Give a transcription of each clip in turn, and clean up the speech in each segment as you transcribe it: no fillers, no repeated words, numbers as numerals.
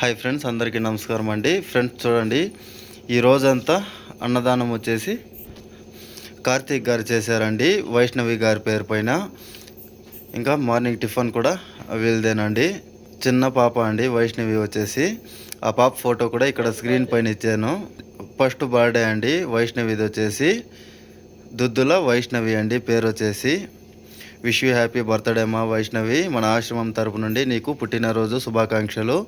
Hi friends, అందరికీ నమస్కారం అండి. ఫ్రెండ్స్ చూడండి, ఈ రోజంతా అన్నదానం వచ్చేసి కార్తీక్ గారు చేశారండి, వైష్ణవి గారి పేరు పైన. ఇంకా మార్నింగ్ టిఫిన్ కూడా వీళ్ళదేనండి. చిన్న పాప అండి వైష్ణవి వచ్చేసి. ఆ పాప ఫోటో కూడా ఇక్కడ స్క్రీన్ పైన ఇచ్చాను. ఫస్ట్ బర్త్డే అండి వైష్ణవిది వచ్చేసి. దుద్దుల వైష్ణవి అండి పేరు వచ్చేసి. విష్ యూ హ్యాపీ బర్త్డే మా వైష్ణవి. మన ఆశ్రమం తరపు నుండి నీకు పుట్టినరోజు శుభాకాంక్షలు.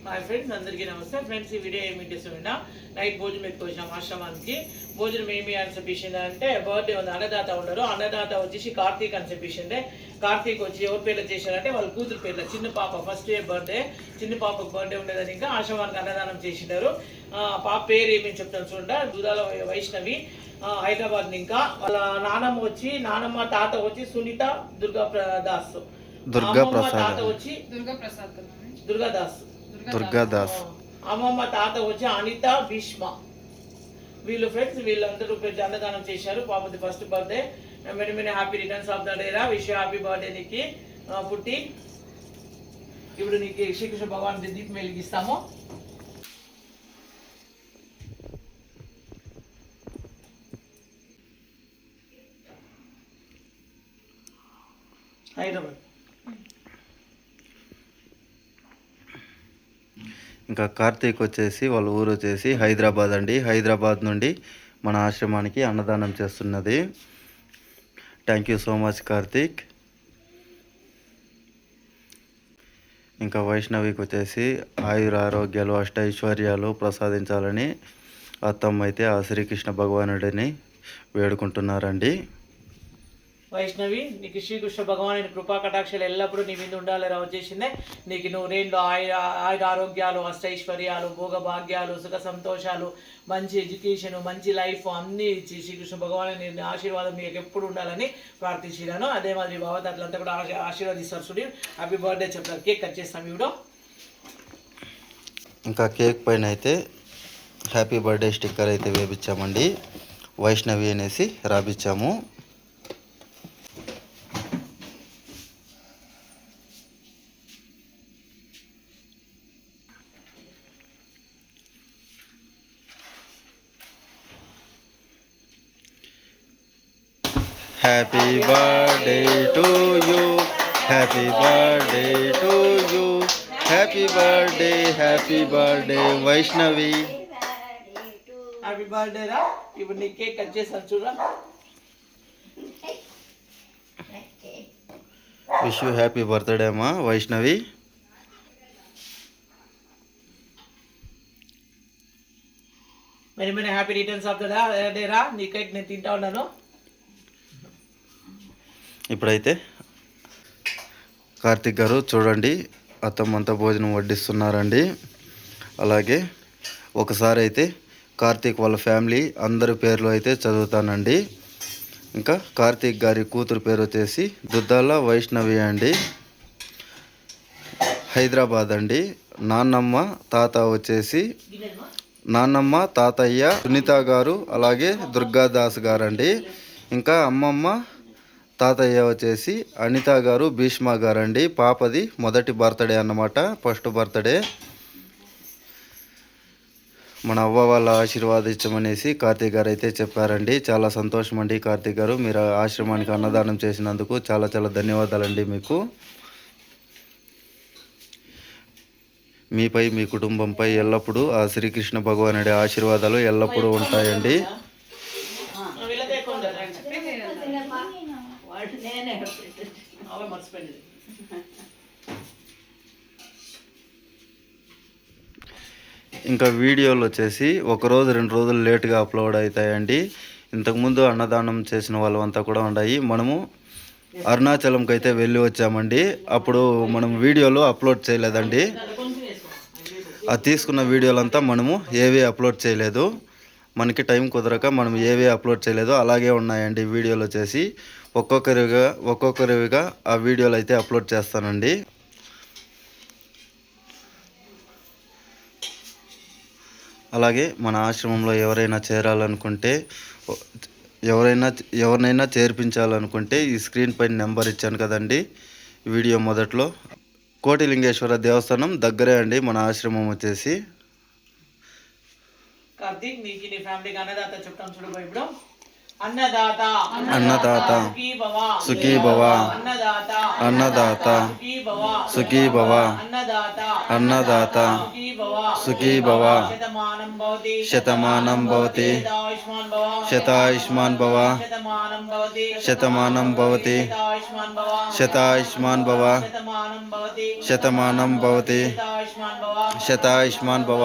హాయ్ ఫ్రెండ్స్, అందరికీ నమస్తే. ఫ్రెండ్స్, ఈ వీడియో ఏమి చేస్తున్నా, నైట్ భోజనం ఎత్తుకొచ్చినాం ఆశ్రమానికి. భోజనం ఏమి అని చెప్పించింది అంటే, బర్త్డే ఉంది, అన్నదాత ఉండరు. అన్నదాత వచ్చేసి కార్తీక్ అని చెప్పించింది. కార్తీక్ వచ్చి ఎవరి పేర్లు చేశారంటే వాళ్ళ కూతురు పేర్లు. చిన్న పాప ఫస్ట్ ఇయర్ బర్త్డే, చిన్న పాపకు బర్త్డే ఉండేదని ఇంకా ఆశ్రమానికి అన్నదానం చేసినారు. పాప పేరు ఏమేమి చెప్తాను చూడండి, దుదాల వైష్ణవి, హైదరాబాద్. ఇంకా వాళ్ళ నానమ్మ వచ్చి, నానమ్మ తాత వచ్చి సునీత దుర్గాదాస్, తాత వచ్చి దుర్గాదాస్, అమ్మమ్మ తాత వచ్చి అనిత భీష్మ. వీళ్ళు ఫ్రెండ్స్, వీళ్ళందరూ అన్నదానం చేశారు. పాపది first birthday. Many many happy returns of the day రా. విష్ హ్యాపీ బర్త్డే నీకు పుట్టి. ఇప్పుడు నీకు శ్రీకృష్ణ భగవాన్ దీపం వెలిగిస్తాము. హైదరాబాద్. ఇంకా కార్తీక్ వచ్చేసి వాళ్ళ ఊరు వచ్చేసి హైదరాబాద్ అండి. హైదరాబాద్ నుండి మన ఆశ్రమానికి అన్నదానం చేస్తున్నది. Thank you so much Karthik. ఇంకా వైష్ణవికి వచ్చేసి ఆయుర ఆరోగ్యాలు అష్టైశ్వర్యాలు ప్రసాదించాలని అత్తమ్మ అయితే ఆ శ్రీకృష్ణ భగవానుడిని వేడుకుంటున్నారండి. వైష్ణవి, నీకు శ్రీకృష్ణ భగవాను కృపా కటాక్షాలు ఎల్లప్పుడూ నీ మీద ఉండాలి రా. వచ్చేసిందే నీకు నూరేళ్ళు ఆయుర ఆరోగ్యాలు అష్టైశ్వర్యాలు భోగ భాగ్యాలు సుఖ సంతోషాలు మంచి ఎడ్యుకేషన్ మంచి లైఫ్ అన్నీ ఇచ్చి శ్రీకృష్ణ భగవాను నీ ఆశీర్వాదం నీకు ఎప్పుడు ఉండాలని ప్రార్థించినాను. అదే మాదిరి బాబా అట్లంతా కూడా ఆశీర్వాదిస్తారు. చూడి హ్యాపీ బర్త్డే చెప్తారు. కేక్ కట్ చేస్తాం ఇప్పుడు. ఇంకా కేక్ పైన అయితే హ్యాపీ బర్త్డే స్టిక్కర్ అయితే వేపించామండి. వైష్ణవి అనేసి రాపించాము. Happy birthday to you, happy birthday to you, happy birthday Vaishnavi. Happy birthday రా. ఇప్పుడు నీ కేక్ కట్ చేస్తాను చూడరా. విష్ యూ హ్యాపీ బర్త్డే అమ్మా Vaishnavi. Many many happy returns of the day రా. నీ కేక్ నేను తింటా ఉన్నాను. ఇప్పుడైతే కార్తీక్ గారు చూడండి అత్తమ్మంతా భోజనం వడ్డిస్తున్నారండి. అలాగే ఒకసారి అయితే కార్తీక్ వాళ్ళ ఫ్యామిలీ అందరి పేర్లు అయితే చదువుతానండి. ఇంకా కార్తీక్ గారి కూతురు పేరు వచ్చేసి దుద్దాల వైష్ణవి అండి, హైదరాబాద్ అండి. నాన్నమ్మ తాత వచ్చేసి నాన్నమ్మ తాతయ్య సునీత గారు అలాగే దుర్గాదాస్ గారు అండి. ఇంకా అమ్మమ్మ తాతయ్య వచ్చేసి అనిత గారు భీష్మ గారు అండి. పాపది మొదటి బర్త్డే అన్నమాట, ఫస్ట్ బర్త్డే. మన అవ్వ వాళ్ళ ఆశీర్వాదించమనేసి కార్తీక్ గారు అయితే చెప్పారండి. చాలా సంతోషం అండి కార్తీక్ గారు, మీరు ఆశ్రమానికి అన్నదానం చేసినందుకు చాలా చాలా ధన్యవాదాలండి మీకు. మీపై మీ కుటుంబంపై ఎల్లప్పుడూ ఆ శ్రీకృష్ణ భగవానుడి ఆశీర్వాదాలు ఎల్లప్పుడూ ఉంటాయండి. ఇంకా వీడియోలు వచ్చేసి ఒకరోజు 2 రోజులు లేట్గా అప్లోడ్ అవుతాయండి. ఇంతకుముందు అన్నదానం చేసిన వాళ్ళంతా కూడా ఉన్నాయి. మనము అరుణాచలంకి అయితే వెళ్ళి వచ్చామండి. అప్పుడు మనం వీడియోలు అప్లోడ్ చేయలేదండి. అది తీసుకున్న వీడియోలంతా మనము ఏవీ అప్లోడ్ చేయలేదు. మనకి టైం కుదరక మనం ఏవీ అప్లోడ్ చేయలేదు. అలాగే ఉన్నాయండి వీడియోలు వచ్చేసి. ఒక్కొక్కరివిగా ఆ వీడియోలు అయితే అప్లోడ్ చేస్తానండి. అలాగే మన ఆశ్రమంలో ఎవరైనా చేరాలనుకుంటే ఎవరినైనా చేర్పించాలనుకుంటే ఈ స్క్రీన్ పైన నెంబర్ ఇచ్చాను కదండి వీడియో మొదట్లో, కోటిలింగేశ్వర దేవస్థానం దగ్గరే అండి మన ఆశ్రమం వచ్చేసి. కార్తీక్ నీకు నీ ఫ్యామిలీకి అన్నదాత చెప్తాం చూడు ఇప్పుడు. అన్నదాత అన్నదాత సుఖీ భవ సుఖీ భవ అన్నదాత అన్నదాత సుఖీ భవ సుఖీ భవ అన్నదాత అన్నదాత సుఖీ భవ సుఖీ భవ శతమానం భవతి శతమానం భవతి శతాయుష్మాన్ భవ శతాయుష్మాన్ భవ శతమానం భవతి శతమానం భవతి శతాయుష్మాన్ భవ శతాయుష్మాన్ భవ శతమానం భవతి శతమానం భవతి శతాయుష్మాన్ భవ శతాయుష్మాన్ భవ.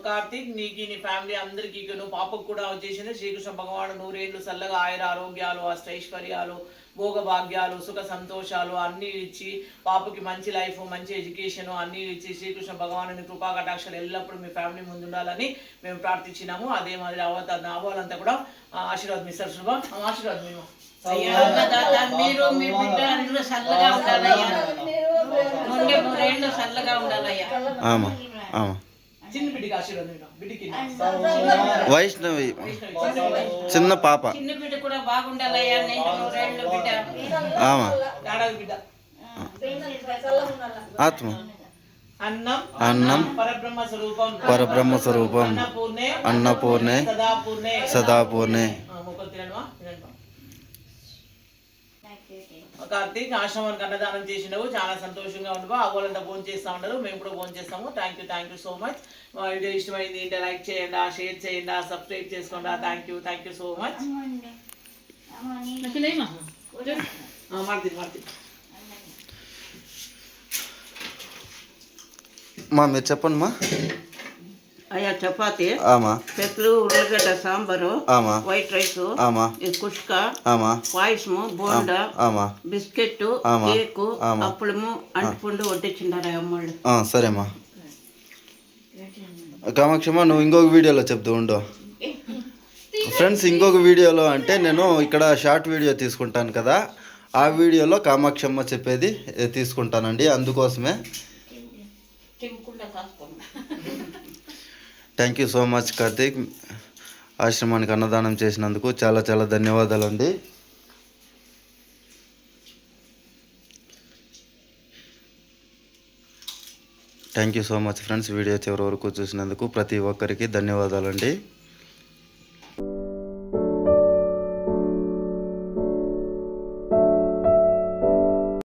కార్తీక్ నీకు నీ ఫ్యామిలీ అందరికీ నువ్వు పాపకు కూడా వచ్చేసింది శ్రీకృష్ణ భగవాను 100 ఏళ్ళు చల్లగా ఆయుర ఆరోగ్యాలు అష్టైశ్వర్యాలు భోగభాగ్యాలు సుఖ సంతోషాలు అన్నీ ఇచ్చి పాపకి మంచి లైఫ్ మంచి ఎడ్యుకేషన్ అన్నీ ఇచ్చి శ్రీకృష్ణ భగవాను కృపా కటాక్షాలు ఎల్లప్పుడూ మీ ఫ్యామిలీ ముందు ఉండాలని మేము ప్రార్థించినాము. అదే మాదిరి అవ్వాలంతా కూడా ఆశీర్వాదం ఇస్తారు. శుభ ఆశీర్వాదం మేము మీరు మీ బిడ్డ అందరూ చల్లగా ఉండాలయ్యా, 100 చల్లగా ఉండాలయ్యా. ఆమా ఆమా. చిన్న బిడ్డకి ఆశీర్వాదం బిడ్డకి వైష్ణవి చిన్న పాప. చిన్న బిడ్డ కూడా బాగుండాలయ్యా, 100 బిడ్డ. ఆమా ఏడాది బిడ్డ. ఆత్మ అన్నం అన్నం పరబ్రహ్మ స్వరూపం పరబ్రహ్మ స్వరూపం అన్నపూర్ణే అన్నపూర్ణే సదాపూర్ణే సదాపూర్ణే. ముక్కలు తినడమా కార్తీక్ ఆశ్రమానికి అన్నదానం చేసినవు చాలా సంతోషంగా ఉండవు. అవ్వాలంతా ఫోన్ చేస్తూ ఉంటారు, మేము కూడా ఫోన్ చేస్తాము. Thank you so much. మా వీడియో ఇష్టమైంది ఏంటంటే లైక్ చేయండి, షేర్ చేయండి, సబ్స్క్రైబ్ చేసుకోండి. Thank you so much. ಮಾಡ್ತೀನಿ మా మీరు చెప్పండి మా. అయ్యా చపాతి, ఆమా పెట్లు, ఉర్లగడ్డ సాంబారు, ఆమా వైట్ రైస్, ఆమా కుష్క, ఆమా పాయసము, బోండా, ఆమా బిస్కెట్, ఆమా. కేకు, ఆమా. అప్పులము, అంటుపండు వడ్డించిండారు అమ్మళ్ళు. సరేమ్మా. కామాక్షమ్మ నువ్వు ఇంకొక వీడియోలో చెప్తూ ఉండు ఫ్రెండ్స్. ఇంకొక వీడియోలో అంటే నేను ఇక్కడ షార్ట్ వీడియో తీసుకుంటాను కదా, ఆ వీడియోలో కామాక్షమ్మ చెప్పేది తీసుకుంటానండి. అందుకోసమే thank you so much Karthik. ఆశ్రమానికి అన్నదానం చేసినందుకు చాలా చాలా ధన్యవాదాలండి. Thank you so much friends. Video చివరి వరకు చూసినందుకు ప్రతి ఒక్కరికి ధన్యవాదాలండి.